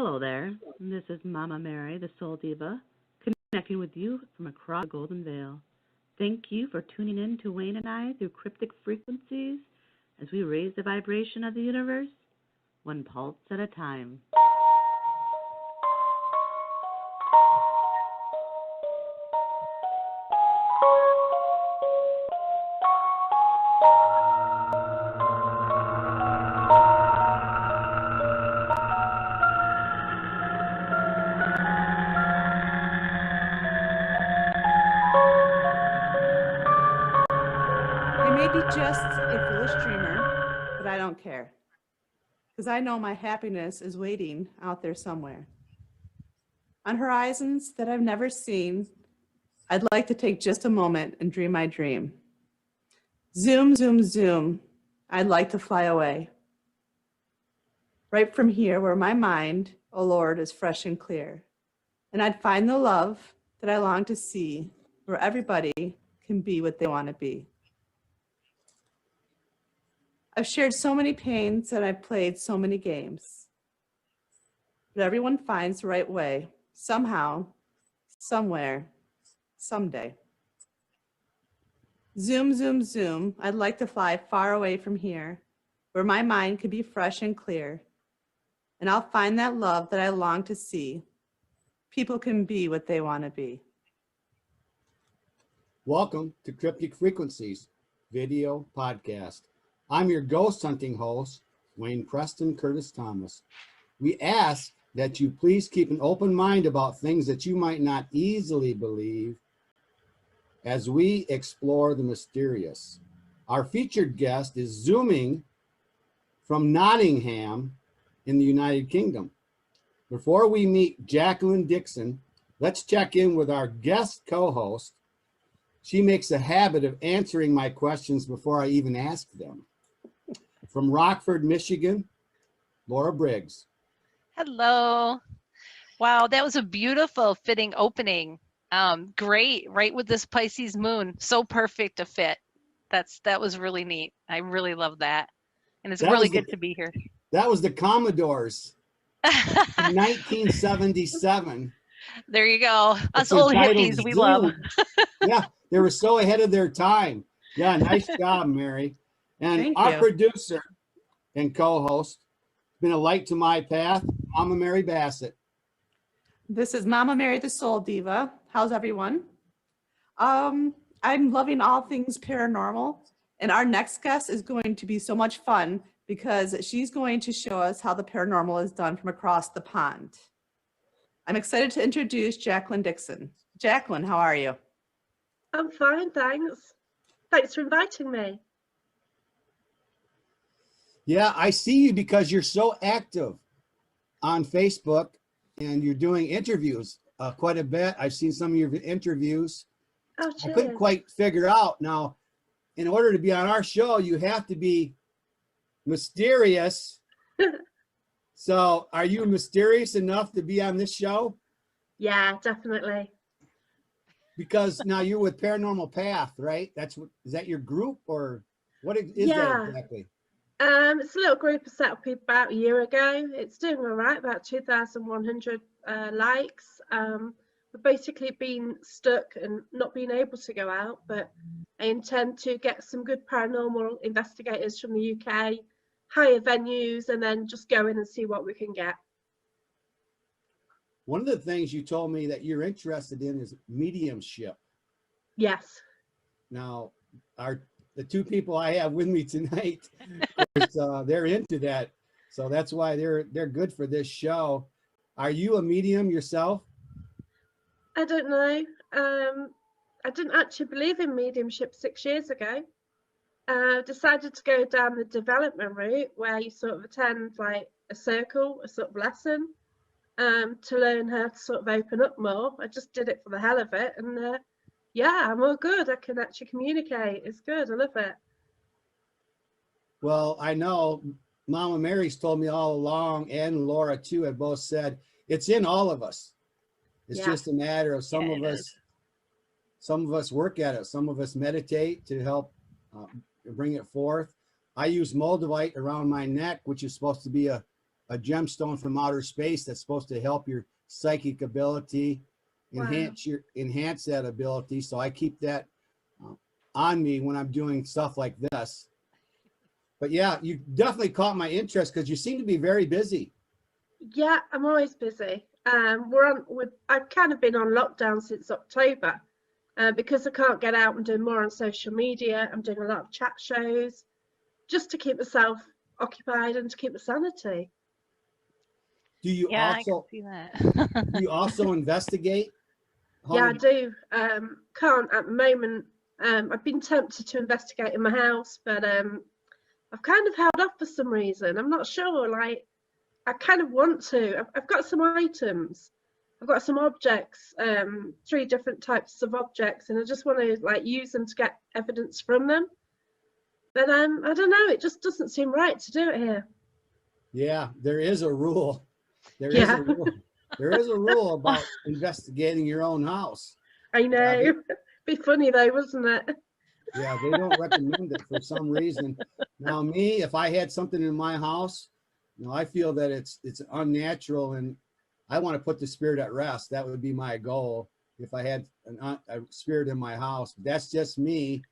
Hello there. This is Mama Mary, the Soul Diva, connecting with you from across the Golden Veil. Thank you for tuning in to Wayne and I through cryptic frequencies as we raise the vibration of the universe one pulse at a time. I may be just a foolish dreamer, but I don't care. Because I know my happiness is waiting out there somewhere. On horizons that I've never seen, I'd like to take just a moment and dream my dream. Zoom, zoom, zoom. I'd like to fly away. Right from here where my mind, oh Lord, is fresh and clear. And I'd find the love that I long to see, where everybody can be what they want to be. I've shared so many pains and I've played so many games. But everyone finds the right way, somehow, somewhere, someday. Zoom, zoom, zoom. I'd like to fly far away from here, where my mind could be fresh and clear. And I'll find that love that I long to see. People can be what they want to be. Welcome to Cryptic Frequencies video podcast. I'm your ghost hunting host, Wayne Preston Curtis Thomas. We ask that you please keep an open mind about things that you might not easily believe as we explore the mysterious. Our featured guest is zooming from Nottingham in the United Kingdom. Before we meet Jacqueline Dixon, let's check in with our guest co-host. She makes a habit of answering my questions before I even ask them. From Rockford, Michigan, Laura Briggs. Hello. Wow, that was a beautiful fitting opening. Great, right with this Pisces moon. So perfect a fit. That was really neat. I really love that. And it's really good to be here. That was the Commodores in 1977. There you go. It's Us old entitled hippies, we Zoom. love. Yeah, they were so ahead of their time. Yeah, nice job, Mary. And Thank our you. producer and co-host, been a light to my path, Mama Mary Bassett. This is Mama Mary, the Soul Diva. How's everyone? I'm loving all things paranormal, and our next guest is going to be so much fun because she's going to show us how the paranormal is done from across the pond. I'm excited to introduce Jacqueline Dixon. Jacqueline, how are you? I'm fine, thanks. Thanks for inviting me. Yeah, I see you because you're so active on Facebook and you're doing interviews quite a bit. I've seen some of your interviews. Oh, I couldn't cheers. quite figure out. Now, in order to be on our show, you have to be mysterious. So are you mysterious enough to be on this show? Yeah, definitely. Because now you're with Paranormal Path, right? Is that your group or what is that exactly? It's a little group I set up about a year ago. It's doing all right, about 2,100 likes. We've basically been stuck and not being able to go out, but I intend to get some good paranormal investigators from the UK, hire venues, and then just go in and see what we can get. One of the things you told me that you're interested in is mediumship. Yes. Now, the two people I have with me tonight, of course, they're into that. So that's why they're good for this show. Are you a medium yourself? I don't know. I didn't actually believe in mediumship 6 years ago. Decided to go down the development route where you sort of attend like a circle, a sort of lesson, to learn how to sort of open up more. I just did it for the hell of it, and yeah, I'm all good. I can actually communicate. It's good. I love it. Well, I know Mama Mary's told me all along, and Laura too have both said it's in all of us. It's just a matter of some of us work at it. Some of us meditate to help bring it forth. I use moldavite around my neck, which is supposed to be a a gemstone from outer space that's supposed to help your psychic ability, enhance that ability. So I keep that on me when I'm doing stuff like this. But yeah, you definitely caught my interest because you seem to be very busy. Yeah, I'm always busy. I've kind of been on lockdown since October because I can't get out and do more on social media. I'm doing a lot of chat shows just to keep myself occupied and to keep my sanity. Do you Yeah, I can also see that. do you also investigate? Yeah, I do. Can't at the moment. I've been tempted to investigate in my house, but I've kind of held off for some reason. I'm not sure. Like, I kind of want to. I've got some items. I've got some objects, 3 different types of objects, and I just want to like use them to get evidence from them. But I don't know. It just doesn't seem right to do it here. Yeah, there is a rule. There is Yeah. a rule. There is a rule about investigating your own house. I know. Be funny though, wouldn't it? Yeah, they don't recommend it for some reason. Now, me, if I had something in my house, I feel that it's unnatural, and I want to put the spirit at rest. That would be my goal. If I had a spirit in my house, that's just me.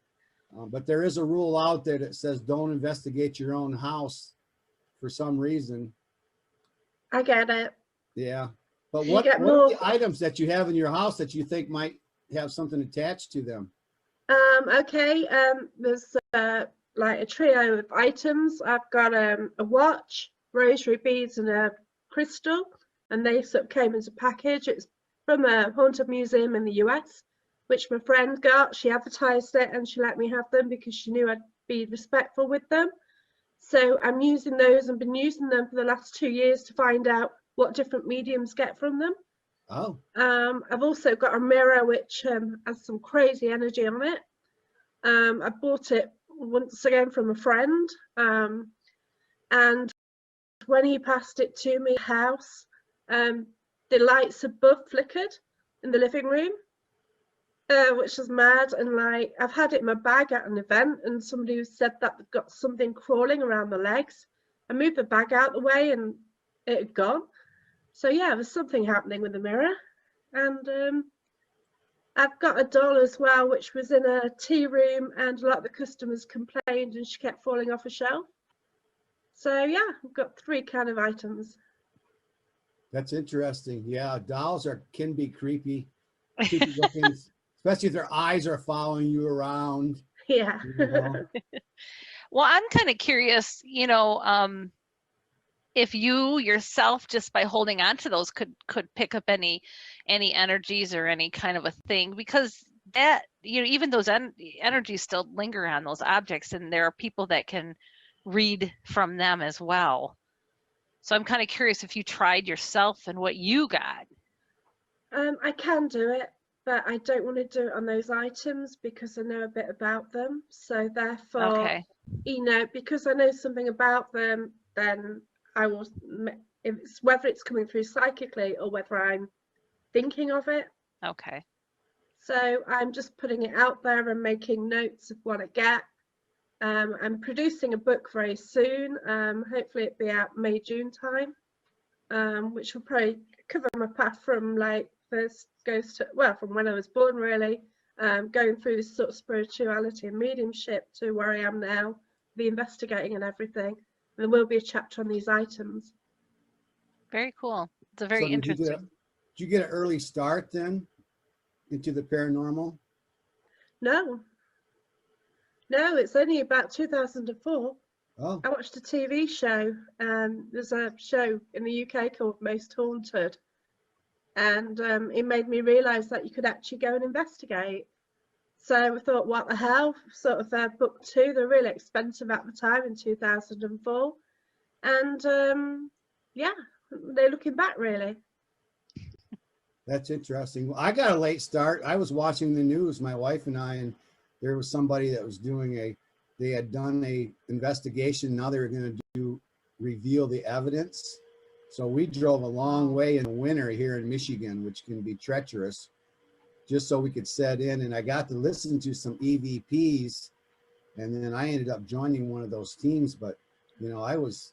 But there is a rule out there that says don't investigate your own house for some reason. I get it. Yeah. But You what get are more. the items that you have in your house that you think might have something attached to them? Okay. There's like a trio of items. I've got a watch, rosary beads, and a crystal, and they sort of came as a package. It's from a haunted museum in the US, which my friend got. She advertised it and she let me have them because she knew I'd be respectful with them. So I'm using those and been using them for the last 2 years to find out what different mediums get from them. Oh. I've also got a mirror which has some crazy energy on it. I bought it once again from a friend, and when he passed it to me, house, the lights above flickered in the living room, which was mad. And like, I've had it in my bag at an event, and somebody said that they've got something crawling around the legs. I moved the bag out the way and it had gone. So yeah, there's something happening with the mirror. And I've got a doll as well, which was in a tea room, and a lot of the customers complained and she kept falling off a shelf. So yeah, I've got 3 kind of items. That's interesting. Yeah, dolls can be creepy looking, especially if their eyes are following you around. Yeah. Well, I'm kind of curious, if you yourself, just by holding on to those, could pick up any energies or any kind of a thing, because that, even those energies still linger on those objects, and there are people that can read from them as well. So I'm kind of curious if you tried yourself and what you got. I can do it, but I don't want to do it on those items because I know a bit about them. So therefore, Okay. Because I know something about them, then I will, whether it's coming through psychically or whether I'm thinking of it. Okay. So I'm just putting it out there and making notes of what I get. I'm producing a book very soon. Hopefully it'll be out May, June time, which will probably cover my path from like first from when I was born, really, going through this sort of spirituality and mediumship to where I am now, the investigating and everything. And there will be a chapter on these items. Very cool. It's a very interesting. Did you get an early start then into the paranormal? No, it's only about 2004. Oh. I watched a TV show. There's a show in the UK called Most Haunted, and it made me realise that you could actually go and investigate. So I thought, what the hell? Sort of booked 2. They're really expensive at the time in 2004, and yeah, they're looking back really. That's interesting. Well, I got a late start. I was watching the news, my wife and I, and there was somebody that was they had done a investigation. Now they were going to reveal the evidence. So we drove a long way in the winter here in Michigan, which can be treacherous, just so we could set in. And I got to listen to some EVPs, and then I ended up joining one of those teams. But, I was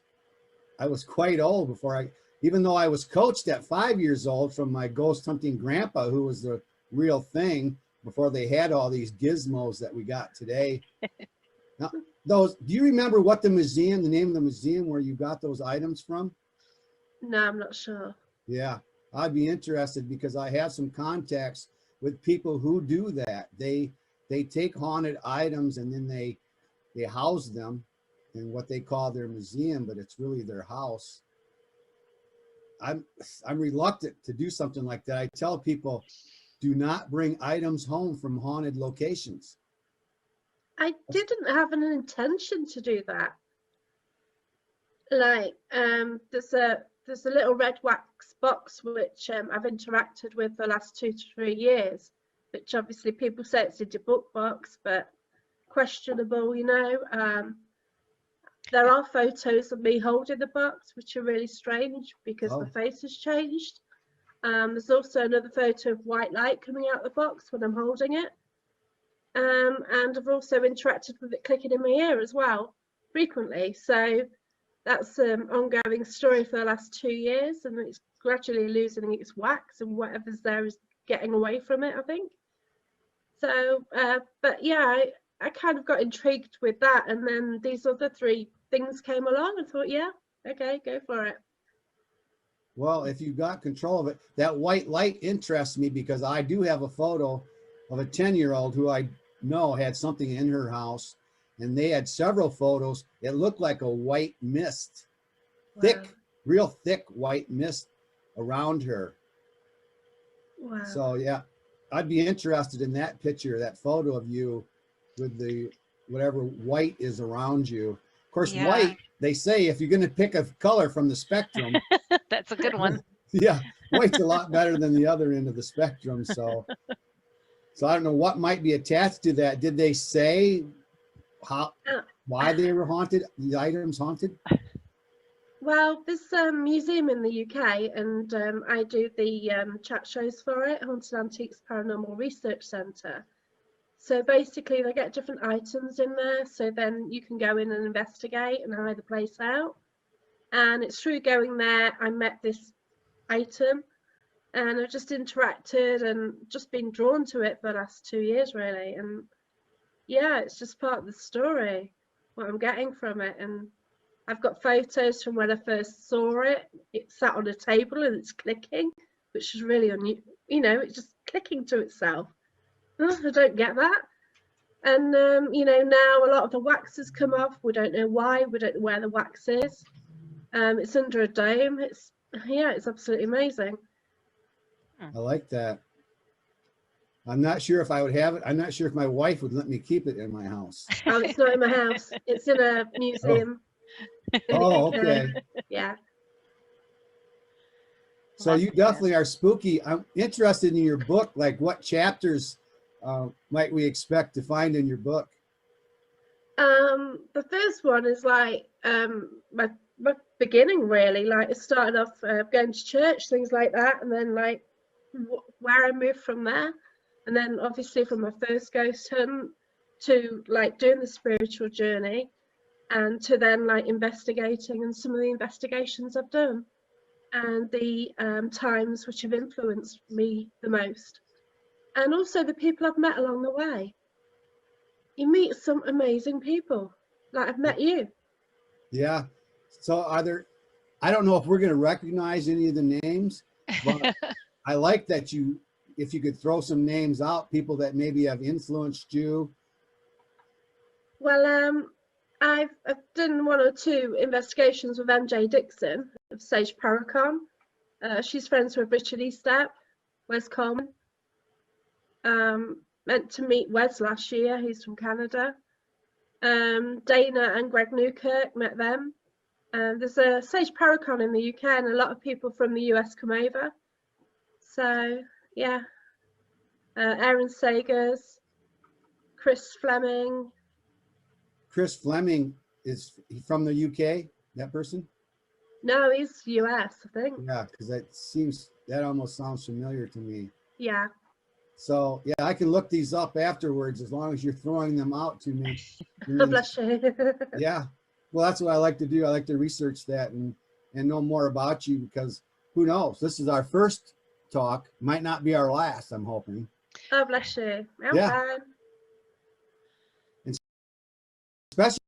I was quite old before even though I was coached at 5 years old from my ghost hunting grandpa, who was the real thing before they had all these gizmos that we got today. Now, do you remember what the name of the museum where you got those items from? No, I'm not sure. Yeah, I'd be interested because I have some contacts with people who do that. They take haunted items and then they house them in what they call their museum, but it's really their house. I'm reluctant to do something like that. I tell people, do not bring items home from haunted locations. I didn't have an intention to do that. Like, there's a little red wax box which I've interacted with the last 2 to 3 years, which obviously people say it's a debug box, but questionable, you know. There are photos of me holding the box, which are really strange because my face has changed. There's also another photo of white light coming out of the box when I'm holding it. And I've also interacted with it clicking in my ear as well, frequently. So that's an ongoing story for the last 2 years, and it's gradually losing its wax, and whatever's there is getting away from it, I think. So, but yeah, I kind of got intrigued with that, and then these other 3 things came along and thought, yeah, okay, go for it. Well, if you got control of it, that white light interests me because I do have a photo of a 10-year-old who I know had something in her house, and they had several photos. It looked like a white mist, thick, real thick white mist around her. Wow. So yeah, I'd be interested in that picture, that photo of you with the whatever white is around you. Of course, white, they say if you're going to pick a color from the spectrum, that's a good one. Yeah, white's a lot better than the other end of the spectrum. So I don't know what might be attached to that. Did they say why they were haunted, the items haunted? Well, there's a museum in the UK, and I do the chat shows for it, Haunted Antiques Paranormal Research Centre. So basically they get different items in there, so then you can go in and investigate and hire the place out. And it's through going there I met this item, and I've just interacted and just been drawn to it for the last 2 years really. And yeah, it's just part of the story, what I'm getting from it. And I've got photos from when I first saw it. It sat on a table and it's clicking, which is really unusual. You know, it's just clicking to itself. Oh, I don't get that. And you know, now a lot of the wax has come off. We don't know why. We don't know where the wax is. It's under a dome. It's absolutely amazing. I like that. I'm not sure if I would have it. I'm not sure if my wife would let me keep it in my house. Oh, it's not in my house. It's in a museum. Oh, okay. Yeah. So you definitely are spooky. I'm interested in your book. Like, what chapters might we expect to find in your book? The first one is like my beginning really. Like, it started off going to church, things like that, and then like where I moved from there, and then obviously from my first ghost hunt to like doing the spiritual journey, and to then like investigating, and some of the investigations I've done, and the times which have influenced me the most, and also the people I've met along the way. You meet some amazing people, like I've met you. Yeah. So I don't know if we're going to recognize any of the names, but I like that if you could throw some names out, people that maybe have influenced you. Well, I've done 1 or 2 investigations with MJ Dixon of Sage Paracon. She's friends with Richard Eastep, Wes Coleman. Meant to meet Wes last year, he's from Canada. Dana and Greg Newkirk, met them. There's a Sage Paracon in the UK, and a lot of people from the US come over. So yeah, Aaron Sagers, Chris Fleming. Chris Fleming, is he from the UK, that person? No, he's US, I think. Yeah, because that almost sounds familiar to me. Yeah. So yeah, I can look these up afterwards as long as you're throwing them out to me. God bless you. Yeah, well, that's what I like to do. I like to research that, and and know more about you, because who knows? This is our first talk, might not be our last, I'm hoping. Oh, bless you. I'm Yeah. fine. And especially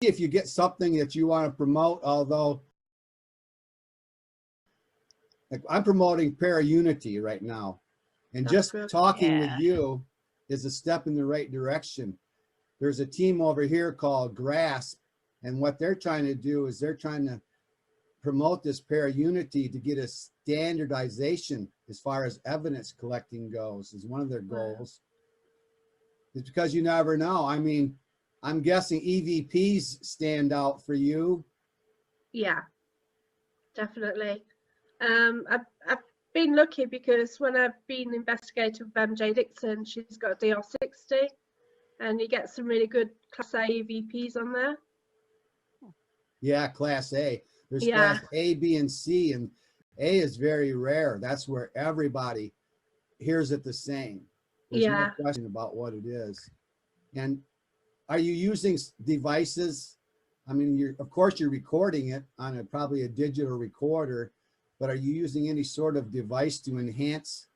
if you get something that you want to promote, although like I'm promoting para-unity right now, and That's just good. talking with Yeah. you is a step in the right direction. There's a team over here called Grasp, and what they're trying to do is they're trying to promote this para-unity to get a standardization as far as evidence collecting goes, is one of their goals. It's because you never know. I mean, I'm guessing EVPs stand out for you. Yeah, definitely. I've been lucky because when I've been investigating with MJ Dixon, she's got a DR60, and you get some really good Class A EVPs on there. Yeah, Class A. There's Yeah. Class A, B, and C, and A is very rare. That's where everybody hears it the same. There's no Yeah. question about what it is. And are you using devices? I mean, of course you're recording it on probably a digital recorder, but are you using any sort of device to enhance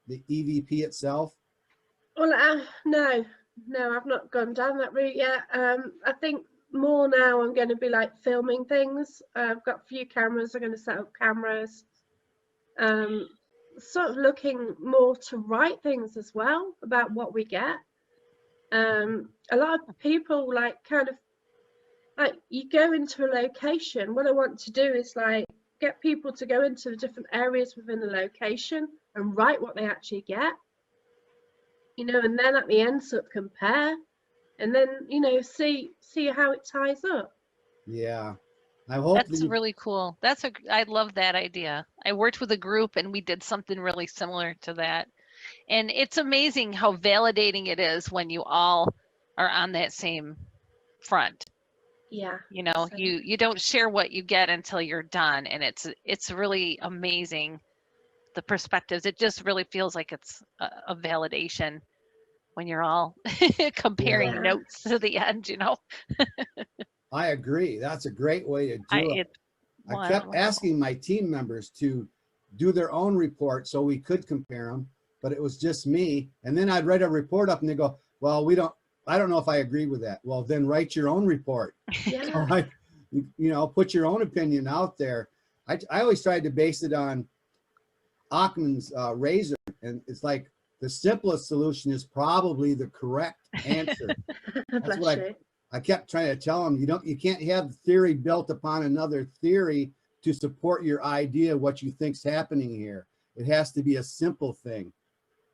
the EVP itself? Well, no, I've not gone down that route yet. I think more now I'm going to be like filming things. I've got a few cameras. I'm going to set up cameras. Sort of looking more to write things as well about what we get. A lot of people like kind of like you go into a location. What I want to do is like get people to go into the different areas within the location and write what they actually get. You know, and then at the end sort of compare, and then you know see how it ties up. Yeah, I hope That's really cool. I love that idea. I worked with a group and we did something really similar to that. And it's amazing how validating it is when you all are on that same front. Yeah. You know, So- you don't share what you get until you're done, and it's really amazing, the perspectives. It just really feels like it's a validation when you're all comparing Yeah. notes to the end, you know. I agree. That's a great way to do it. I kept wonderful. asking my team members to do their own report so we could compare them, but it was just me. And then I'd write a report up and they go, well, I don't know if I agree with that. Well, then write your own report. Yeah. So you know, put your own opinion out there. I always tried to base it on Occam's razor. And it's like the simplest solution is probably the correct answer. That's Bless what you. I kept trying to tell them. You can't have theory built upon another theory to support your idea of what you think's happening here. It has to be a simple thing.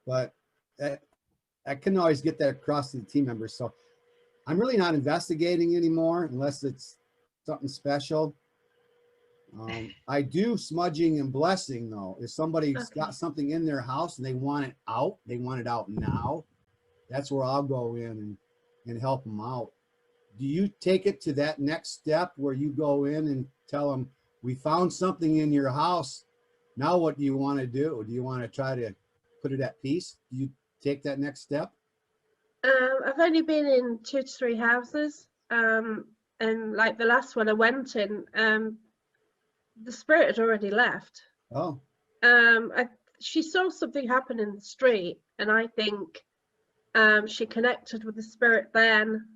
But I couldn't always get that across to the team members. So I'm really not investigating anymore unless it's something special. I do smudging and blessing though. If somebody's got something in their house and they want it out now, that's where I'll go in and help them out. Do you take it to that next step where you go in and tell them, we found something in your house. Now what do you want to do? Do you want to try to put it at peace? Do you take that next step? I've only been in 2 to 3 houses, and like the last one I went in, the spirit had already left. Oh, She saw something happen in the street, and I think she connected with the spirit then,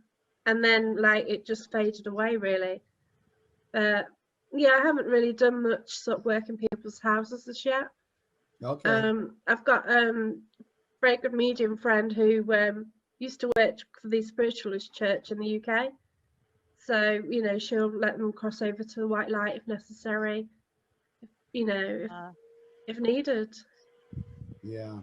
and then like it just faded away really. But yeah, I haven't really done much sort of work in people's houses as yet. okay. I've got very good medium friend who used to work for the Spiritualist Church in the UK. So, you know, she'll let them cross over to the white light if necessary, you know, if needed. Yeah.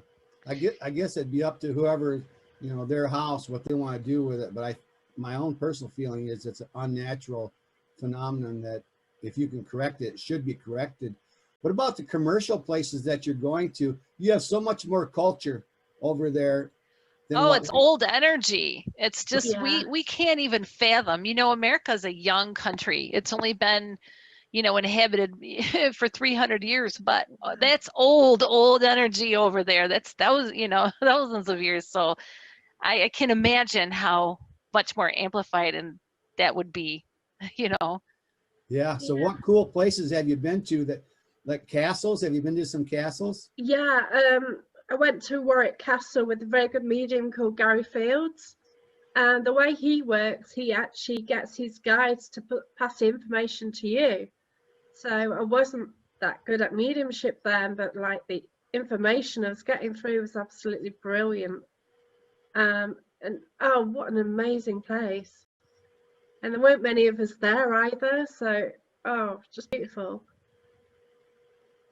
I guess it'd be up to whoever, you know, their house, what they want to do with it. But my own personal feeling is it's an unnatural phenomenon that if you can correct it, it should be corrected. What about the commercial places that you're going to? You have so much more culture over there than Oh, what it's old energy. It's just Yeah. we can't even fathom. America's a young country. It's only been, inhabited for 300 years, but that's old energy over there. That was, thousands of years. So I can imagine how much more amplified and that would be, you know. Yeah. So Yeah. what cool places have you been to that, like castles? Have you been to some castles? Yeah, I went to Warwick Castle with a very good medium called Gary Fields. And the way he works, he actually gets his guides to pass the information to you. So I wasn't that good at mediumship then, but like the information I was getting through was absolutely brilliant. And oh, what an amazing place. And there weren't many of us there either. So, oh, just beautiful.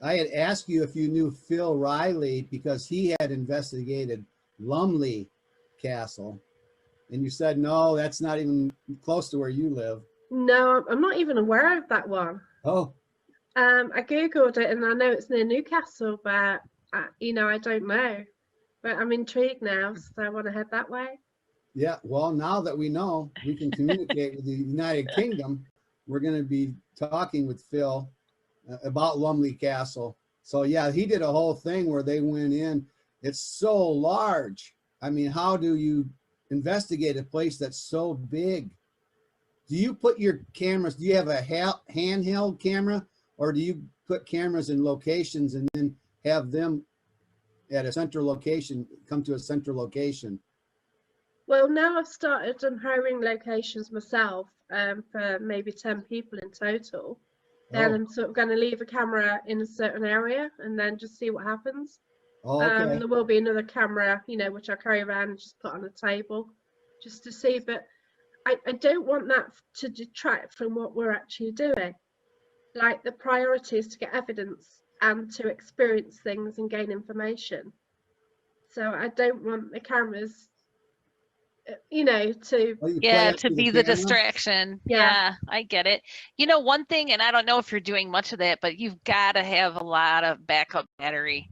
I had asked you if you knew Phil Riley because he had investigated Lumley Castle, and you said no, that's not even close to where you live. No, I'm not even aware of that one. Oh, I googled it and I know it's near Newcastle, but I don't know. But I'm intrigued now, so I want to head that way. yeah. Well, now that we know, we can communicate with the United Kingdom. We're going to be talking with Phil about Lumley Castle. So yeah, he did a whole thing where they went in. It's so large. I mean, how do you investigate a place that's so big? Do you put your cameras, do you have a handheld camera, or do you put cameras in locations and then have them at a central location, come to a central location? Well, now I've started hiring locations myself for maybe 10 people in total. Then Oh, I'm sort of going to leave a camera in a certain area and then just see what happens. okay. There will be another camera, which I carry around and just put on a table just to see. But I don't want that to detract from what we're actually doing. Like the priority is to get evidence and to experience things and gain information. So I don't want the cameras, to Well, you play Yeah, up to to the be the camera? distraction. Yeah. Yeah, I get it. One thing, and I don't know if you're doing much of that, but you've got to have a lot of backup battery,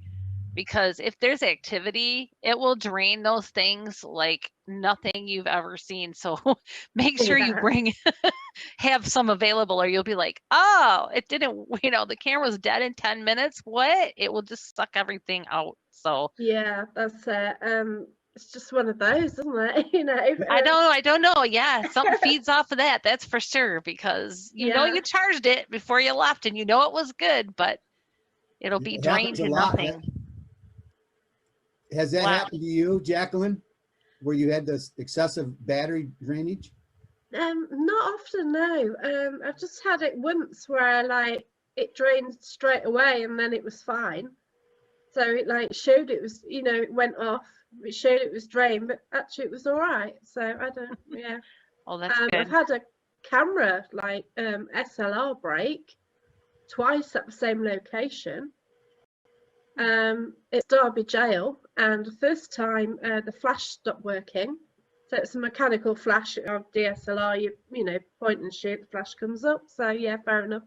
because if there's activity, it will drain those things like nothing you've ever seen. So make sure you have some available, or you'll be like, oh, it didn't, the camera's dead in 10 minutes. What? It will just suck everything out. So Yeah, that's it. It's just one of those, isn't it? I don't know. Yeah, something feeds off of that. That's for sure, because Yeah. you charged it before you left, and it was good, but it'll be It drained happens a to lot. nothing. Has that Wow. happened to you, Jacqueline, where you had this excessive battery drainage? Not often, no. I've just had it once where it drained straight away and then it was fine. So it showed it was, it went off. It showed it was drained, but actually it was all right. So I don't, yeah. Oh, that's I've good. had a camera SLR break twice at the same location. It's Derby Jail, and the first time the flash stopped working. So it's a mechanical flash of DSLR. You point and shoot, the flash comes up. So yeah, fair enough.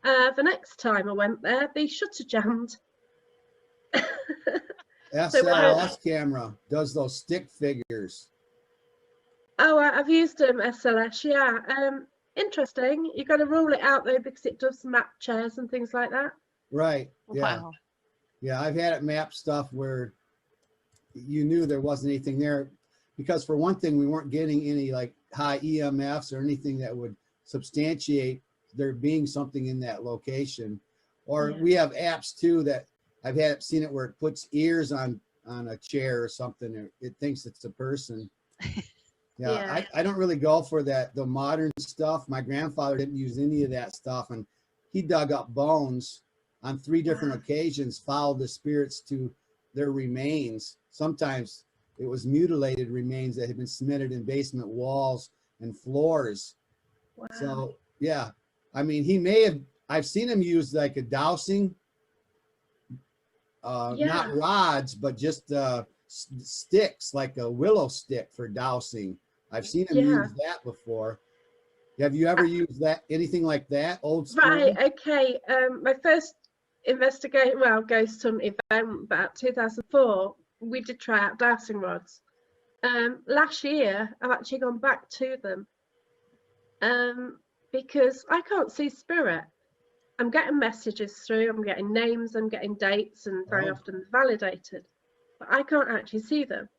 The next time I went there, the shutter jammed. SLS camera does those stick figures. Oh, I've used SLS. Yeah. Interesting. You got to rule it out though, because it does map chairs and things like that. Right. Yeah. Wow. Yeah. I've had it map stuff where you knew there wasn't anything there, because for one thing, we weren't getting any like high EMFs or anything that would substantiate there being something in that location. Or Yeah. we have apps too that I've seen it where it puts ears on a chair or something, or it thinks it's a person. Yeah. I don't really go for that, the modern stuff. My grandfather didn't use any of that stuff, and he dug up bones on 3 different occasions, followed the spirits to their remains. Sometimes it was mutilated remains that had been cemented in basement walls and floors. Wow. So yeah, I mean, I've seen him use like a dowsing, not rods, but just sticks, like a willow stick for dowsing. I've seen him use that before. Have you ever used that, anything like that, old school? Right. Okay. My first ghost hunt event, about 2004, we did try out dowsing rods. Last year, I've actually gone back to them because I can't see spirit. I'm getting messages through, I'm getting names, I'm getting dates, and very often validated, but I can't actually see them.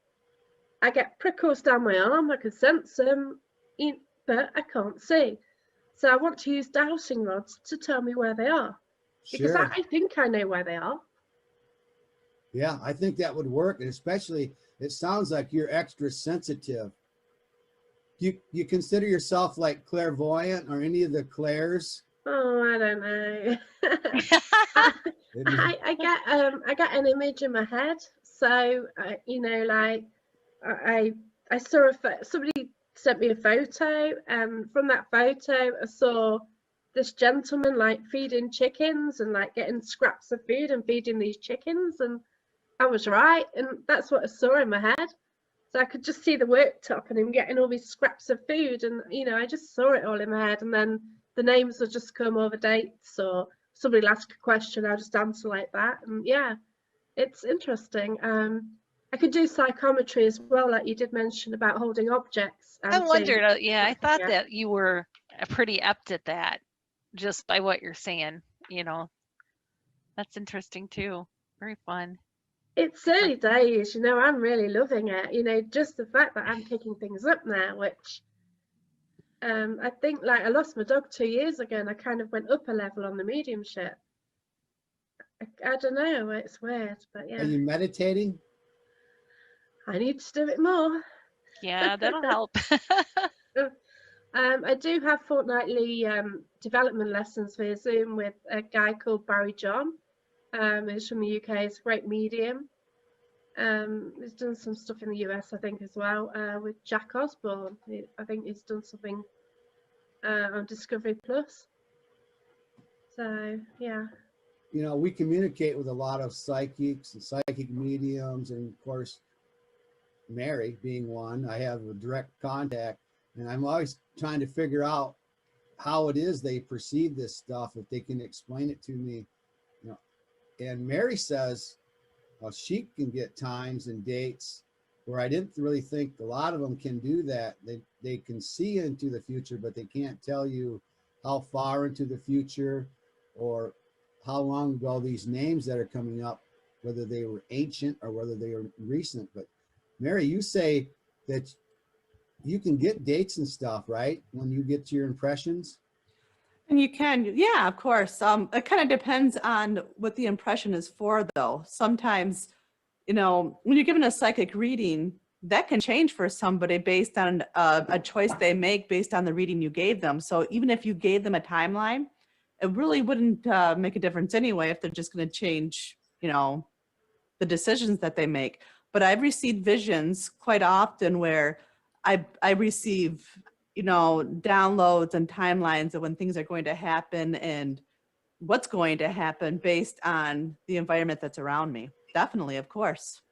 I get prickles down my arm, I can sense them, but I can't see. So I want to use dowsing rods to tell me where they are, because Sure. I think I know where they are. Yeah, I think that would work. And especially, it sounds like you're extra sensitive. You consider yourself like clairvoyant or any of the clairs? Oh, I don't know. I get an image in my head. So you know, like I saw somebody sent me a photo, and from that photo, I saw this gentleman like feeding chickens and like getting scraps of food and feeding these chickens, and I was right, and that's what I saw in my head. So I could just see the worktop and him getting all these scraps of food, and you know, I just saw it all in my head, and then the names would just come over dates, or somebody will ask a question, I'll just answer like that, and yeah, it's interesting. I could do psychometry as well, like you did mention about holding objects. I And saying, wondered, yeah, I thought yeah. that you were pretty apt at that just by what you're saying, you know. That's interesting too. Very fun. It's early days, you know, I'm really loving it. You know, just the fact that I'm picking things up now, which I think, like, I lost my dog 2 years ago, and I kind of went up a level on the mediumship. I don't know, it's weird, but Are yeah, you meditating? I need to do it more. Yeah, that'll help. I do have fortnightly development lessons via Zoom with a guy called Barry John. He's from the UK. He's a great medium. He's done some stuff in the US, I think, as well, with Jack Osborne. I think he's done something on Discovery Plus. So, yeah. You know, we communicate with a lot of psychics and psychic mediums, and of course, Mary being one, I have a direct contact, and I'm always trying to figure out how it is they perceive this stuff, if they can explain it to me. You know, and Mary says, well, she can get times and dates where I didn't really think a lot of them can do that. They can see into the future, but they can't tell you how far into the future or how long ago these names that are coming up, whether they were ancient or whether they were recent. But Mary, you say that you can get dates and stuff, right? When you get to your impressions? And you can, yeah, of course. It kind of depends on what the impression is for, though. Sometimes, you know, when you're given a psychic reading, that can change for somebody based on a choice they make based on the reading you gave them. So even if you gave them a timeline, it really wouldn't make a difference anyway if they're just going to change, you know, the decisions that they make. But I've received visions quite often where I receive, you know, downloads and timelines of when things are going to happen and what's going to happen based on the environment that's around me. Definitely, of course.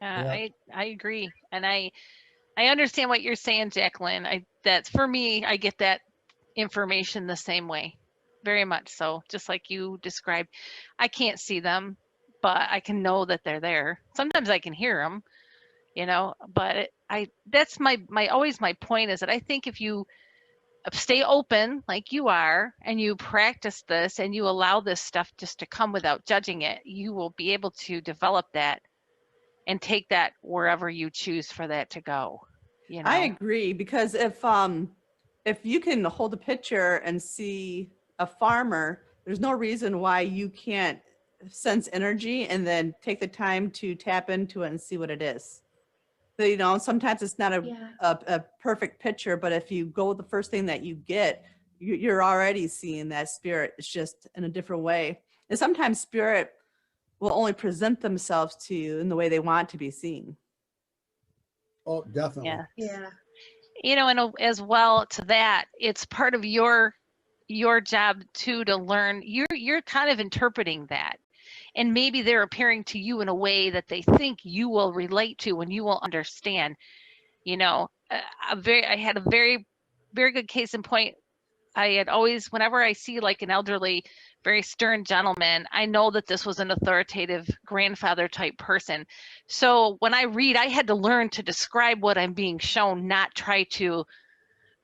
Yeah. I agree, and I understand what you're saying, Jacqueline. That's for me. I get that information the same way, very much so. Just like you described, I can't see them, but I can know that they're there. Sometimes I can hear them, you know. But that's my always my point is that I think if you stay open like you are and you practice this and you allow this stuff just to come without judging it, you will be able to develop that and take that wherever you choose for that to go. You know? I agree, because if you can hold a picture and see a farmer, there's no reason why you can't sense energy and then take the time to tap into it and see what it is. So, you know, sometimes it's not a perfect picture, but if you go with the first thing that you get, you're already seeing that spirit. It's just in a different way. And sometimes spirit will only present themselves to you in the way they want to be seen. Oh, definitely. Yeah. Yeah. You know, and as well to that, it's part of your job too to learn. You're kind of interpreting that, and maybe they're appearing to you in a way that they think you will relate to and you will understand. You know, I had a very, very good case in point. I had always, whenever I see like an elderly, very stern gentleman, I know that this was an authoritative grandfather type person. So when I read, I had to learn to describe what I'm being shown, not try to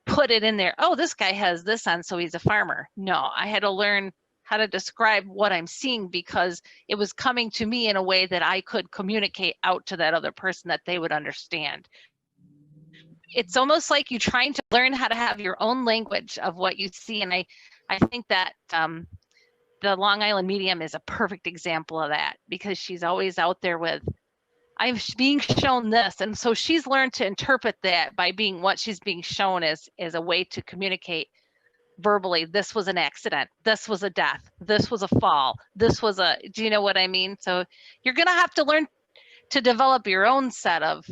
put it in there. Oh, this guy has this on, so he's a farmer. No, I had to learn how to describe what I'm seeing because it was coming to me in a way that I could communicate out to that other person that they would understand. It's almost like you trying to learn how to have your own language of what you see. And I think that the Long Island medium is a perfect example of that because she's always out there with, I'm being shown this. And so she's learned to interpret that by being what she's being shown as a way to communicate verbally. This was an accident. This was a death. This was a fall. This was a, do you know what I mean? So you're going to have to learn to develop your own set of,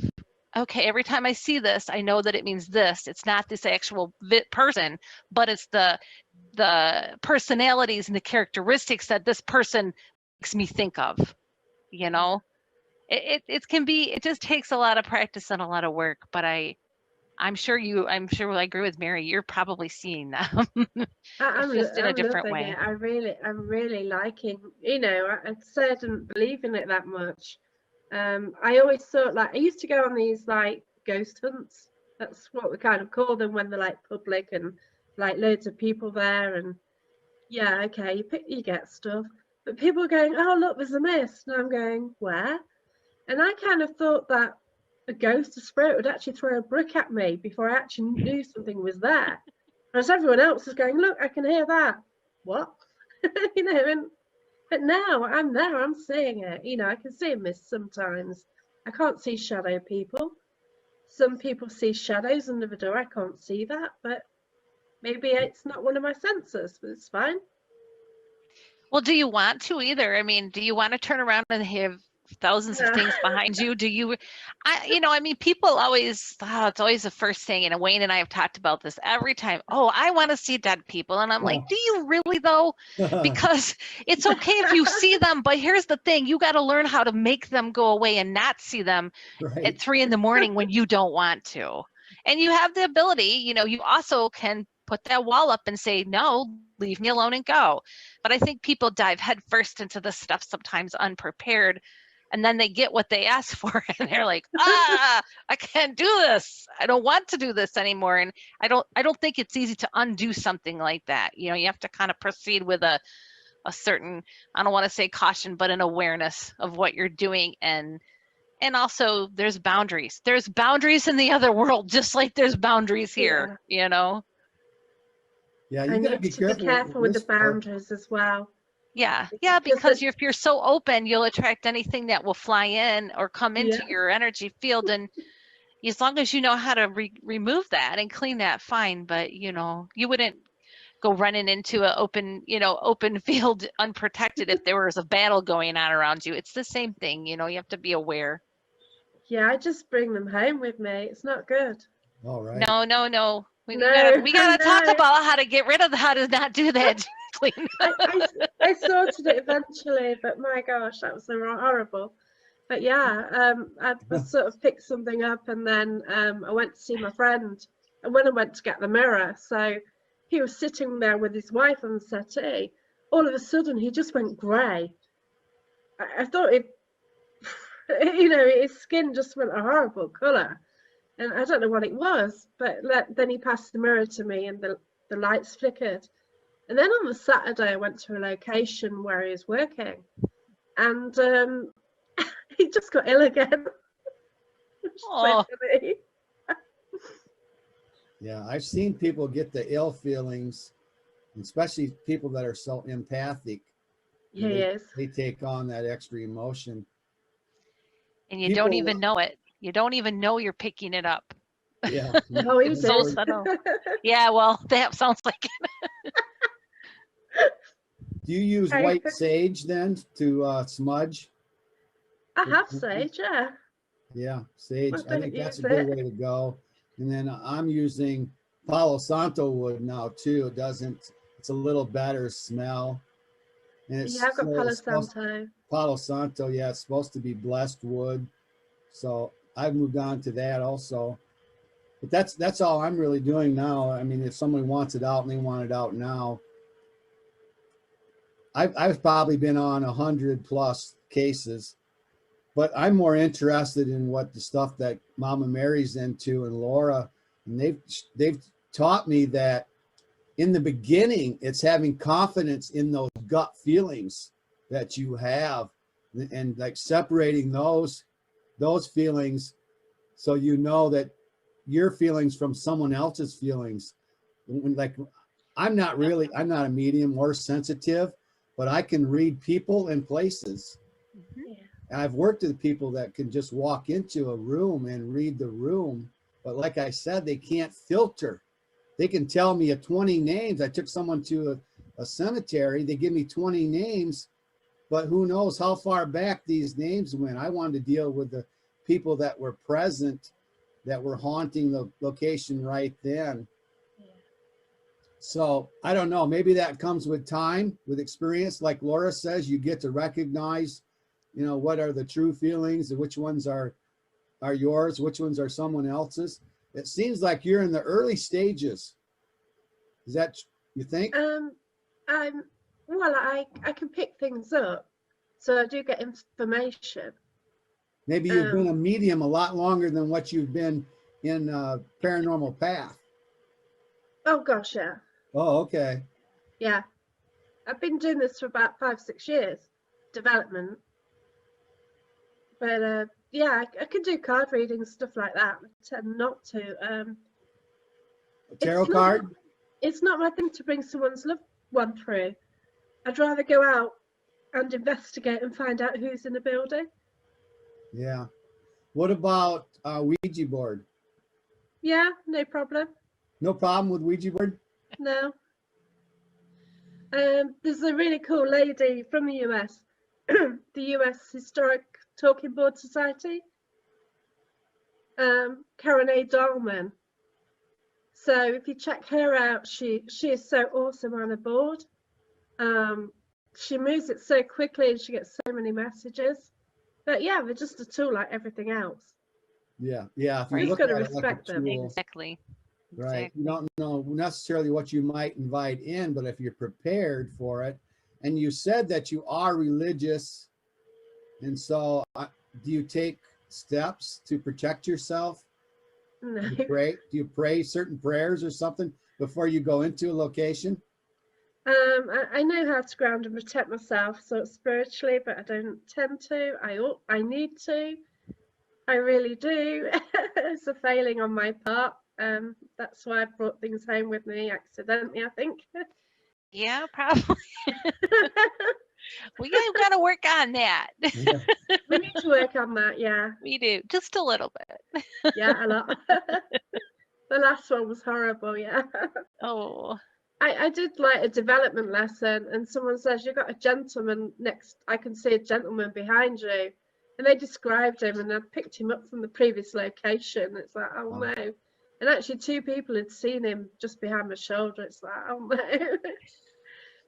okay, every time I see this, I know that it means this. It's not this actual person, but it's the personalities and the characteristics that this person makes me think of, you know? It can be, it just takes a lot of practice and a lot of work, but I'm sure I agree with Mary, you're probably seeing them. I'm just in a different loving way. it. I'm really liking, you know, I'd say I didn't believe in it that much. I always thought, like, I used to go on these like ghost hunts. That's what we kind of call them when they're like public and like loads of people there. And yeah, okay, you get stuff. But people are going, oh, look, there's a mist. And I'm going, where? And I kind of thought that a ghost, a spirit, would actually throw a brick at me before I actually knew something was there. Whereas everyone else is going, look, I can hear that. What? You know, but now I'm there, I'm seeing it. You know, I can see a mist sometimes. I can't see shadow people. Some people see shadows under the door. I can't see that, but maybe it's not one of my senses, but it's fine. Well, do you want to either? I mean, do you want to turn around and have thousands of things behind you? Do you, I mean, people always, it's always the first thing, and Wayne and I have talked about this every time. Oh, I want to see dead people. And I'm like, do you really though? Because it's okay if you see them, but here's the thing, you got to learn how to make them go away and not see them at 3 a.m. when you don't want to. And you have the ability, you know, you also can put that wall up and say, no, leave me alone and go. But I think people dive headfirst into this stuff sometimes unprepared, and then they get what they ask for, and they're like, I can't do this. I don't want to do this anymore. And I don't think it's easy to undo something like that. You know, you have to kind of proceed with a certain, I don't want to say caution, but an awareness of what you're doing. And also there's boundaries. There's boundaries in the other world, just like there's boundaries here, you know? Yeah, you and got you to be have to be careful with the boundaries as well. Yeah, because if you're so open, you'll attract anything that will fly in or come into your energy field. And as long as you know how to remove that and clean that, fine. But, you know, you wouldn't go running into an open field unprotected if there was a battle going on around you. It's the same thing, you know, you have to be aware. Yeah, I just bring them home with me. It's not good. All right. No. We gotta talk about how to get rid of how to not do that. I sorted it eventually, but my gosh, that was so horrible. But yeah, I sort of picked something up, and then I went to see my friend. And when I went to get the mirror, so he was sitting there with his wife on the settee. All of a sudden, he just went grey. I thought it, you know, his skin just went a horrible colour. And I don't know what it was, but then he passed the mirror to me, and the lights flickered. And then on the Saturday, I went to a location where he was working, and he just got ill again. Oh. Yeah, I've seen people get the ill feelings, especially people that are so empathic. Yes. They take on that extra emotion. And you don't even know it. You don't even know you're picking it up. Yeah. Oh, he did. So subtle. Yeah, well, that sounds like it. Do you use white sage then to smudge? I have sage, yeah. Yeah, sage. I think that's a good way to go. And then I'm using Palo Santo wood now too. It's a little better smell. And it's, yeah, I've got Palo Santo. Palo Santo, yeah, it's supposed to be blessed wood. So I've moved on to that also. But that's all I'm really doing now. I mean, if somebody wants it out and they want it out now, I've probably been on 100+ cases, but I'm more interested in what the stuff that Mama Mary's into and Laura, and they've taught me that in the beginning, it's having confidence in those gut feelings that you have, and like separating those feelings, so you know that your feelings from someone else's feelings. Like I'm not a medium or sensitive, but I can read people and places. Yeah. And I've worked with people that can just walk into a room and read the room, but like I said, they can't filter. They can tell me 20 names. I took someone to a cemetery. They give me 20 names, but who knows how far back these names went. I wanted to deal with the people that were present, that were haunting the location right then. Yeah. So I don't know, maybe that comes with time, with experience. Like Laura says, you get to recognize, you know, what are the true feelings and which ones are yours, which ones are someone else's. It seems like you're in the early stages. Is that, you think? Well, I can pick things up, so I do get information. Maybe you've been a medium a lot longer than what you've been in paranormal path. Oh gosh, yeah. Oh, okay. Yeah. I've been doing this for about 5-6 years, development. But yeah, I can do card reading, stuff like that. I tend not to. A tarot card? It's not my thing to bring someone's loved one through. I'd rather go out and investigate and find out who's in the building. Yeah. What about Ouija board? Yeah, no problem. No problem with Ouija board? No. There's a really cool lady from the US, the US Historic Talking Board Society, Karen A. Dahlman. So if you check her out, she is so awesome on a board. She moves it so quickly and she gets so many messages. But yeah, they're just a tool like everything else. Yeah, yeah. If you Just look got to at it like a respect them. tool, Exactly. right? You don't know necessarily what you might invite in, but if you're prepared for it, and you said that you are religious, and so do you take steps to protect yourself? No. Do you pray certain prayers or something before you go into a location? I know how to ground and protect myself sort of spiritually, but I don't tend to. I need to. I really do. It's a failing on my part. That's why I brought things home with me accidentally, I think. Yeah, probably. We got to work on that. Yeah. We need to work on that, yeah. We do, just a little bit. Yeah, a lot. The last one was horrible, yeah. Oh, I did like a development lesson, and someone says, you've got a gentleman next, I can see a gentleman behind you. And they described him, and I'd picked him up from the previous location. It's like, oh no. And actually 2 people had seen him just behind my shoulder. It's like, oh no.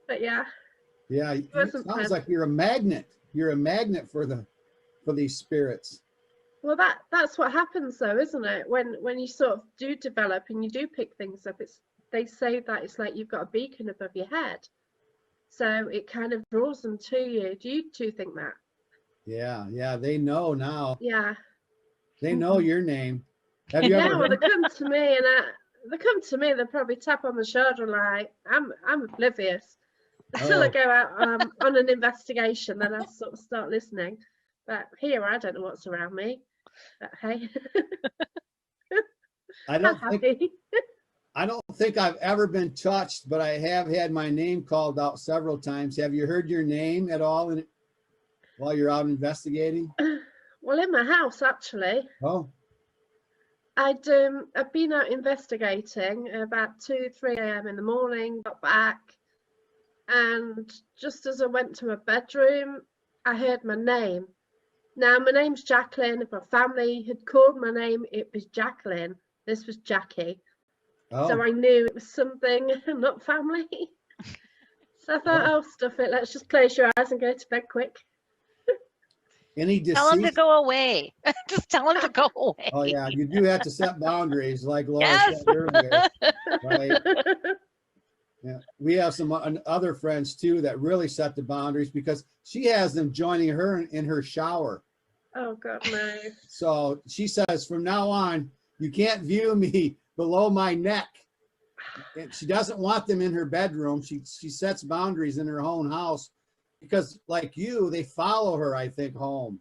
But yeah. Yeah, it sounds like you're a magnet. You're a magnet for these spirits. Well, that's what happens though, isn't it? When you sort of do develop and you do pick things up, they say that it's like you've got a beacon above your head. So it kind of draws them to you. Do you two think that? Yeah, they know now. Yeah. They know your name. Have you ever? Yeah, well, they come to me and they probably tap on the shoulder like I'm oblivious until I go out on an investigation. Then I sort of start listening. But here, I don't know what's around me. But hey, I don't think I've ever been touched, but I have had my name called out several times. Have you heard your name at all while you're out investigating? Well, in my house, actually. Oh. I've been out investigating about 2-3 a.m. in the morning, got back, and just as I went to my bedroom, I heard my name. Now, my name's Jacqueline. If my family had called my name, it was Jacqueline. This was Jackie. Oh. So I knew it was something, not family. So I thought, oh, stuff it. Let's just close your eyes and go to bed quick. Any Tell him to deceased? go away. Just tell him to go away. Oh yeah, you do have to set boundaries, like Laura Yes. said earlier, right? Yeah, we have some other friends too that really set the boundaries because she has them joining her in her shower. Oh God, no. So she says, from now on, you can't view me below my neck. And she doesn't want them in her bedroom. She sets boundaries in her own house because, like you, they follow her, I think, home.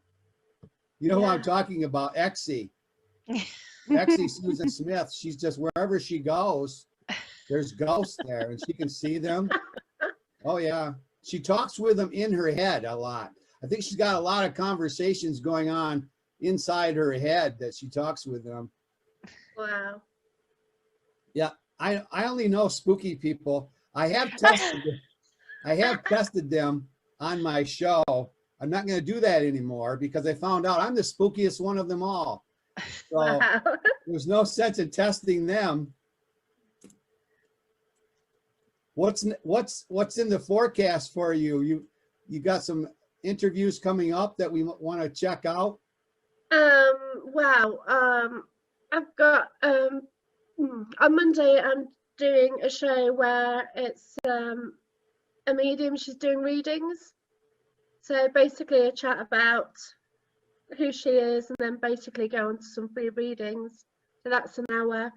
You know who I'm Yeah. talking about? Exie. Exie Susan Smith. She's just wherever she goes, there's ghosts there and she can see them. Oh, yeah. She talks with them in her head a lot. I think she's got a lot of conversations going on inside her head that she talks with them. Wow. Yeah, I only know spooky people. I have tested them on my show. I'm not going to do that anymore because I found out I'm the spookiest one of them all. So Wow. there's no sense in testing them. What's in the forecast for you? You got some interviews coming up that we want to check out? Wow. I've got on Monday I'm doing a show where it's a medium, she's doing readings. So basically a chat about who she is and then basically go on to some free readings. So that's an hour.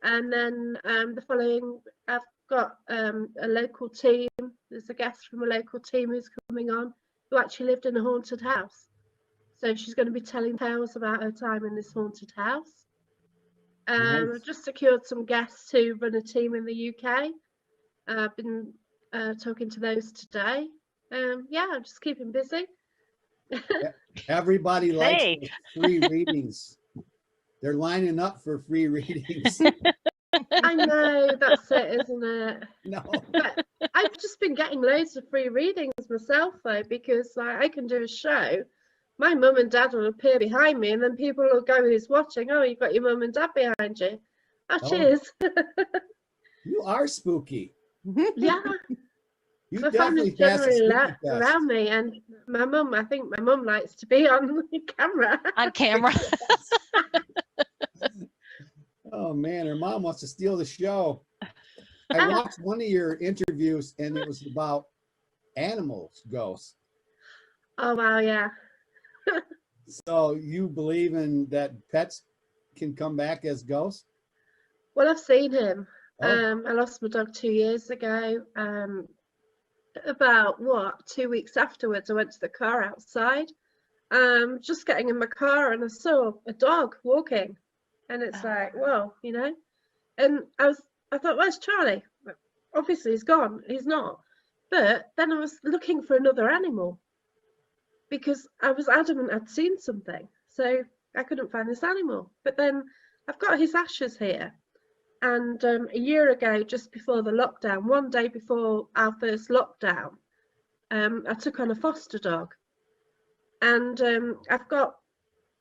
And then the following, I've got a local team. There's a guest from a local team who's coming on who actually lived in a haunted house. So she's going to be telling tales about her time in this haunted house. Nice. I've just secured some guests who run a team in the UK. I've been talking to those today. Yeah, I'm just keeping busy. Everybody likes Hey. those free readings. They're lining up for free readings. I know, that's it, isn't it? No. But I've just been getting loads of free readings myself, though, because I can do a show. My mum and dad will appear behind me, and then people will go who's watching. Oh, you've got your mum and dad behind you. Oh, Oh. cheers. You are spooky. Yeah, You my definitely family's pass the generally spooky test. around me, and my mum, I think my mum likes to be on camera. On camera. Oh man, her mom wants to steal the show. I watched one of your interviews and it was about animals, ghosts. Oh, wow, yeah. So you believe in that pets can come back as ghosts? Well, I've seen him. Oh. I lost my dog 2 years ago. About 2 weeks afterwards, I went to the car outside. Just getting in my car and I saw a dog walking, and it's like, whoa, you know. And I thought, where's Charlie? Obviously, he's gone. He's not. But then I was looking for another animal because I was adamant I'd seen something. So I couldn't find this animal. But then I've got his ashes here. And a year ago, just before the lockdown, one day before our first lockdown, I took on a foster dog. And I've got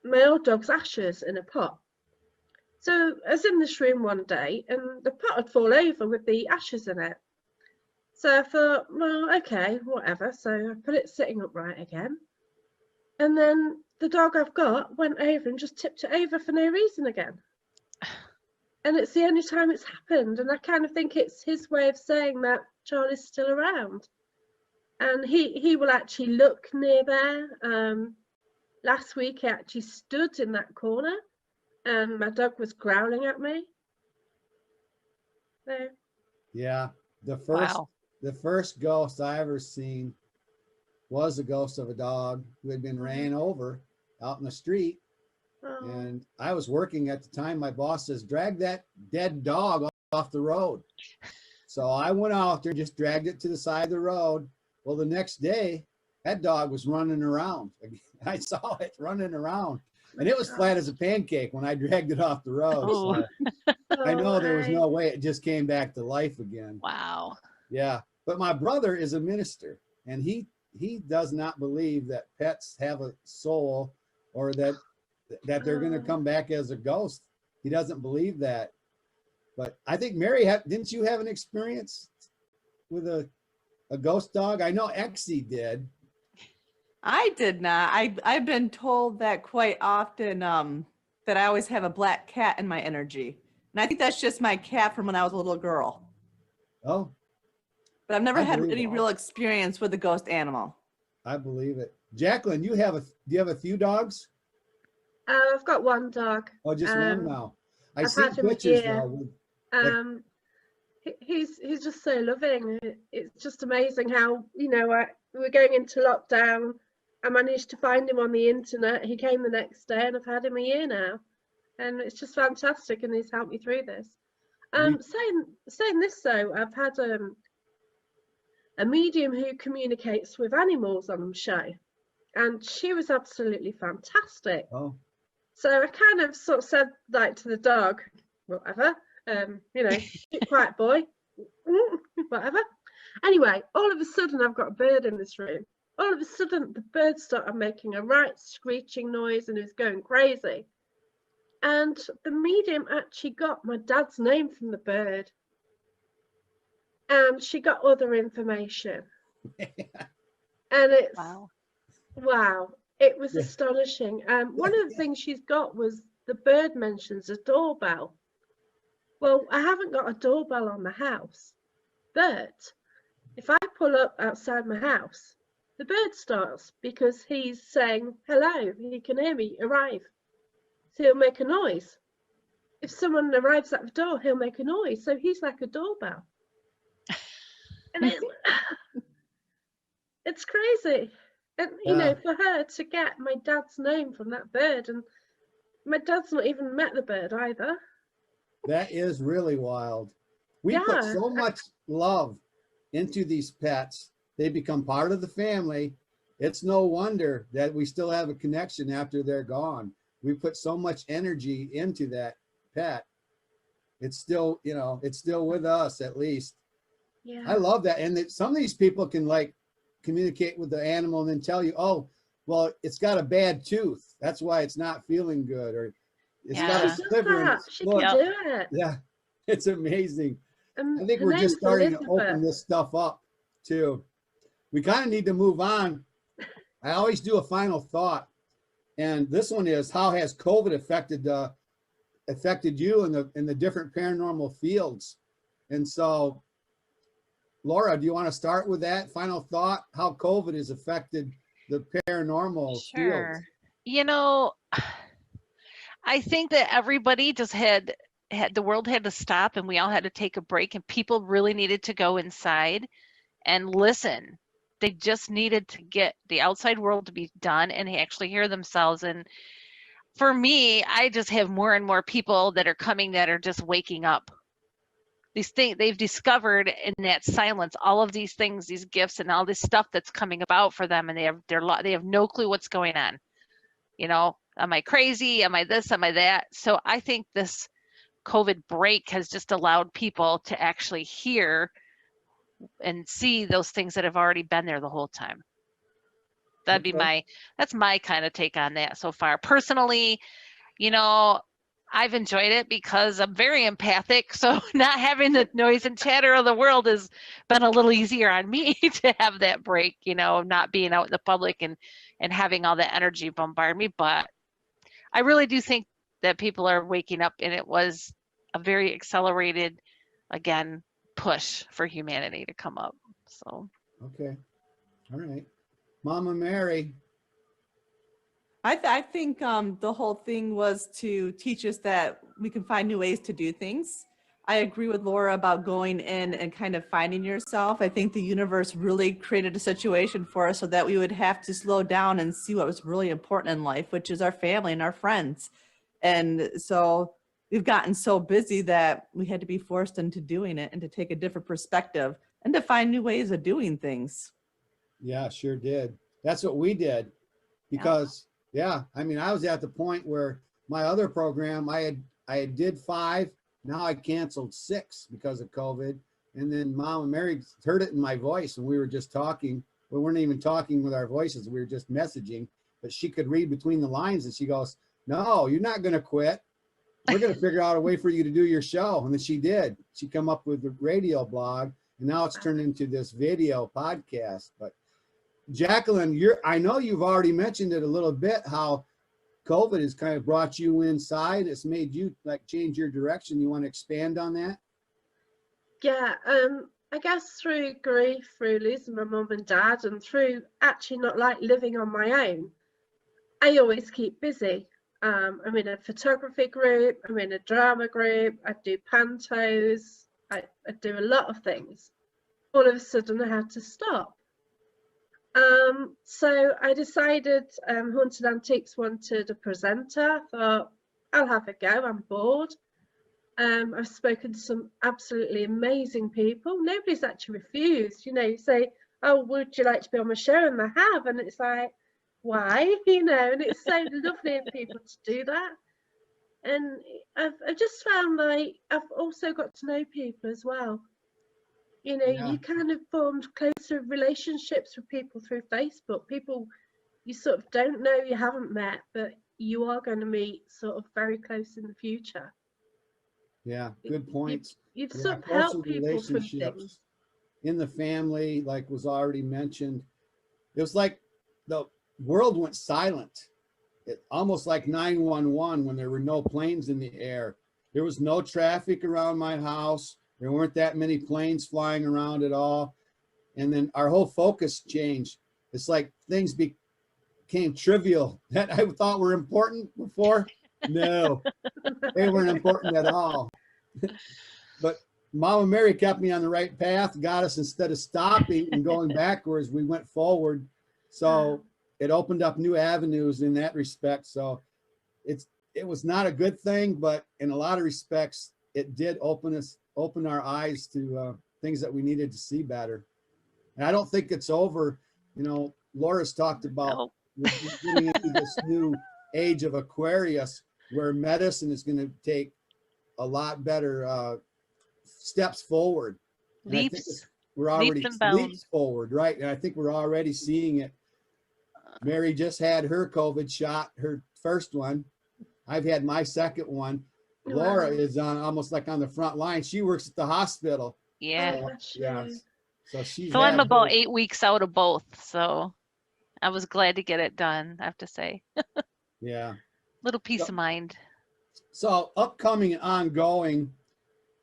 my old dog's ashes in a pot. So I was in this room one day and the pot had fallen over with the ashes in it. So I thought, well, okay, whatever. So I put it sitting upright again. And then the dog I've got went over and just tipped it over for no reason again. And it's the only time it's happened. And I kind of think it's his way of saying that Charlie's still around. And he will actually look near there. Last week he actually stood in that corner and my dog was growling at me. So, Yeah. The Wow. first ghost I ever seen was a ghost of a dog who had been ran over out in the street. oh, And I was working at the time. My boss says, drag that dead dog off the road. So I went out there and just dragged it to the side of the road. Well, the next day, that dog was running around. I saw it running around. And it was flat as a pancake when I dragged it off the road. Oh. So I know there was right. no way it just came back to life again. Wow. Yeah. But my brother is a minister, and he does not believe that pets have a soul or that they're going to come back as a ghost. He doesn't believe that. But I think Mary, didn't you have an experience with a ghost dog? I know Exie did. I did not. I've been told that quite often, that I always have a black cat in my energy. And I think that's just my cat from when I was a little girl. Oh, But I've never I had believe any it. real experience with a ghost animal. I believe it. Jacqueline, do you have a few dogs? I've got one dog. Oh, just one now. I I've see had him pictures here. though. With, He's just so loving. It's just amazing how, you know, we're going into lockdown. I managed to find him on the internet. He came the next day, and I've had him a year now, and it's just fantastic. And he's helped me through this. Saying this though, I've had a medium who communicates with animals on the show, and she was absolutely fantastic. oh, So I kind of sort of said like to the dog, whatever, you know, keep quiet boy, whatever. Anyway, all of a sudden I've got a bird in this room. All of a sudden the bird started making a right screeching noise and it was going crazy. And the medium actually got my dad's name from the bird. And she got other information. And it's, wow, it was astonishing. One of the things she's got was the bird mentions a doorbell. Well, I haven't got a doorbell on the house, but if I pull up outside my house, the bird starts because he's saying hello, he can hear me arrive. So he'll make a noise. If someone arrives at the door, he'll make a noise. So he's like a doorbell. And it's crazy. And, you know, for her to get my dad's name from that bird, and my dad's not even met the bird either. that is really wild. We put so much love into these pets. They become part of the family. It's no wonder that we still have a connection after they're gone. We put so much energy into that pet. It's still, you know, it's still with us at least. Yeah. I love that. And that some of these people can like communicate with the animal and then tell you, oh, well, it's got a bad tooth. That's why it's not feeling good. Or it's got a sliver in its She foot. can do it. Yeah, it's amazing. I think her we're just name's starting to Elizabeth. open this stuff up too. We kind of need to move on. I always do a final thought. And this one is, how has COVID affected you in the different paranormal fields? And so, Laura, do you want to start with that final thought? How COVID has affected the paranormal field? You know, I think that everybody just had the world had to stop, and we all had to take a break, and people really needed to go inside and listen. They just needed to get the outside world to be done and actually hear themselves. And for me, I just have more and more people that are coming that are just waking up. These things they've discovered in that silence, all of these things, these gifts, and all this stuff that's coming about for them, and they have no clue what's going on. You know, am I crazy? Am I this? Am I that? So I think this COVID break has just allowed people to actually hear and see those things that have already been there the whole time. That'd be that's my kind of take on that so far. Personally, you know, I've enjoyed it because I'm very empathic. So not having the noise and chatter of the world has been a little easier on me to have that break, you know, not being out in the public and having all that energy bombard me. But I really do think that people are waking up, and it was a very accelerated, again, push for humanity to come up. So okay, all right, Mama Mary. I think the whole thing was to teach us that we can find new ways to do things. I agree with Laura about going in and kind of finding yourself. I think the universe really created a situation for us so that we would have to slow down and see what was really important in life, which is our family and our friends. And so we've gotten so busy that we had to be forced into doing it and to take a different perspective and to find new ways of doing things. Yeah, sure did. That's what we did because I mean, I was at the point where my other program, I did 5. Now I canceled 6 because of COVID. And then Mama Mary heard it in my voice, and we were just talking. We weren't even talking with our voices. We were just messaging, but she could read between the lines, and she goes, "No, you're not going to quit. We're going to figure out a way for you to do your show." And then she did. She come up with the radio blog, and now it's turned into this video podcast. But Jacqueline, I know you've already mentioned it a little bit, how COVID has kind of brought you inside. It's made you like change your direction. You want to expand on that? Yeah, I guess through grief, through losing my mum and dad, and through actually not like living on my own, I always keep busy. I'm in a photography group, I'm in a drama group, I do pantos, I do a lot of things. All of a sudden I had to stop. So I decided Haunted Antiques wanted a presenter. I thought, I'll have a go, I'm bored. I've spoken to some absolutely amazing people. Nobody's actually refused. You know, you say, oh, would you like to be on my show? And they have. And it's like, why? You know, and it's so lovely of people to do that. And I've just found like I've also got to know people as well. You know, Yeah. you kind of formed closer relationships with people through Facebook. People you sort of don't know, you haven't met, but you are going to meet sort of very close in the future. Yeah, good points. You've Yeah, sort of closer helped people through things. relationships in the family, like was already mentioned. It was like the world went silent. Almost like 911 when there were no planes in the air. There was no traffic around my house. There weren't that many planes flying around at all. And then our whole focus changed. It's like things became trivial that I thought were important before. No, they weren't important at all. But Mama Mary kept me on the right path, got us, instead of stopping and going backwards, we went forward. So it opened up new avenues in that respect. So it was not a good thing, but in a lot of respects, it did open our eyes to things that we needed to see better. And I don't think it's over. You know, Laura's talked about getting into this new age of Aquarius, where medicine is going to take a lot better steps forward. We're already leaps forward, right? And I think we're already seeing it. Mary just had her COVID shot, her first one. I've had my second one. Laura is on almost like on the front line. She works at the hospital. Yeah. Yeah. So I'm about 8 weeks out of both. So I was glad to get it done, I have to say. Yeah. Little peace of mind. So upcoming and ongoing,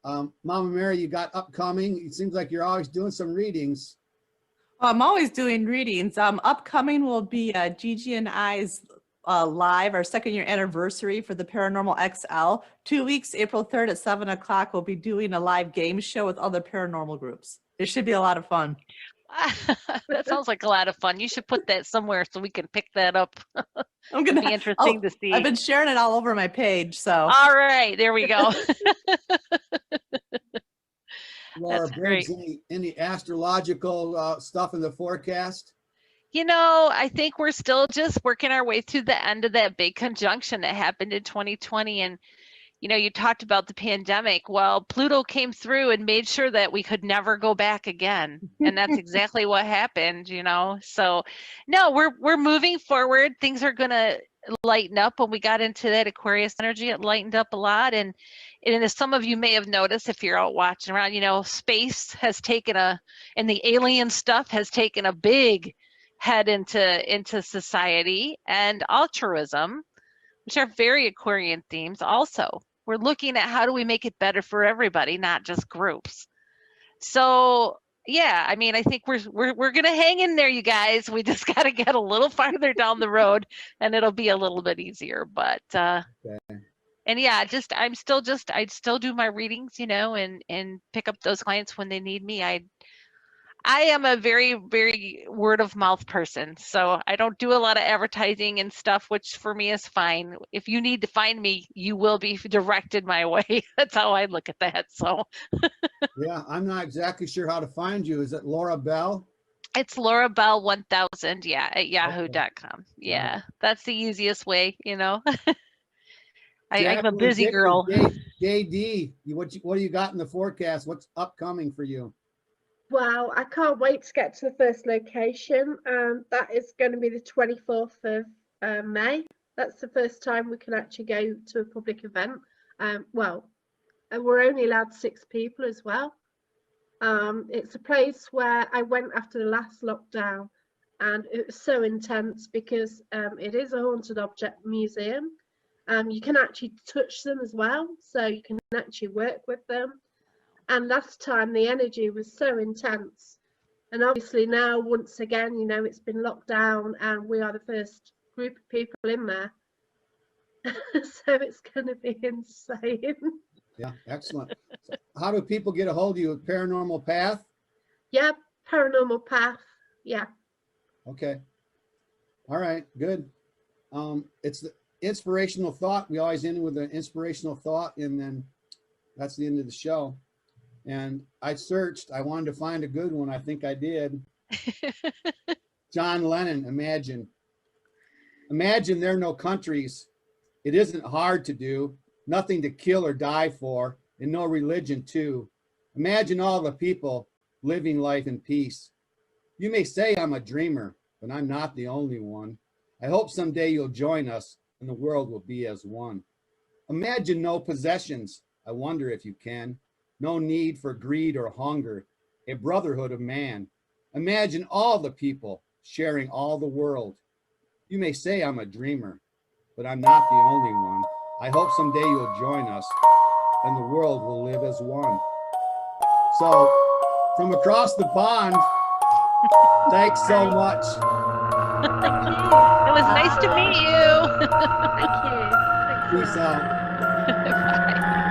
Mama Mary, you got upcoming. It seems like you're always doing some readings. I'm always doing readings. Upcoming will be Gigi and I's live, our second year anniversary for the Paranormal XL. 2 weeks, April 3rd at 7 o'clock, we'll be doing a live game show with other paranormal groups. It should be a lot of fun. That sounds like a lot of fun. You should put that somewhere so we can pick that up. I'm gonna be interesting to see. I've been sharing it all over my page. So all right, there we go. Laura Briggs, any astrological stuff in the forecast? You know, I think we're still just working our way through the end of that big conjunction that happened in 2020. And, you know, you talked about the pandemic. Well, Pluto came through and made sure that we could never go back again. And that's exactly what happened, you know. So, no, we're moving forward. Things are going to lighten up. When we got into that Aquarius energy, it lightened up a lot. And as some of you may have noticed, if you're out watching around, you know, space has taken and the alien stuff has taken a big head into society, and altruism, which are very Aquarian themes. Also, we're looking at how do we make it better for everybody, not just groups. So yeah, I mean, I think we're gonna hang in there, you guys. We just got to get a little farther down the road, and it'll be a little bit easier. But and yeah, I still do my readings, you know, and pick up those clients when they need me. I am a very, very word of mouth person. So I don't do a lot of advertising and stuff, which for me is fine. If you need to find me, you will be directed my way. That's how I look at that. So yeah, I'm not exactly sure how to find you. Is it Laura Bell? It's Laura Bell 1000, yeah, at yahoo.com. Yeah, that's the easiest way, you know. I'm a busy girl. JD, what do you got in the forecast? What's upcoming for you? Wow, I can't wait to get to the first location. That is going to be the 24th of May. That's the first time we can actually go to a public event. Well, we're only allowed 6 people as well. It's a place where I went after the last lockdown, And it was so intense because it is a haunted object museum. You can actually touch them as well, so you can actually work with them. And last time the energy was so intense. And obviously now, once again, you know, it's been locked down and we are the first group of people in there. So it's going to be insane. Yeah, excellent. So how do people get a hold of you with Paranormal Path? Yeah, Paranormal Path. Yeah. Okay. All right, good. It's the inspirational thought. We always end with an inspirational thought, and then that's the end of the show. And I searched, I wanted to find a good one. I think I did. John Lennon, Imagine. Imagine there are no countries. It isn't hard to do, nothing to kill or die for, and no religion too. Imagine all the people living life in peace. You may say I'm a dreamer, but I'm not the only one. I hope someday you'll join us and the world will be as one. Imagine no possessions. I wonder if you can. No need for greed or hunger, a brotherhood of man. Imagine all the people sharing all the world. You may say I'm a dreamer, but I'm not the only one. I hope someday you'll join us and the world will live as one. So from across the pond, thanks so much. Thank you. It was nice to meet you. Thank you. Thanks a Peace lot. out. Bye.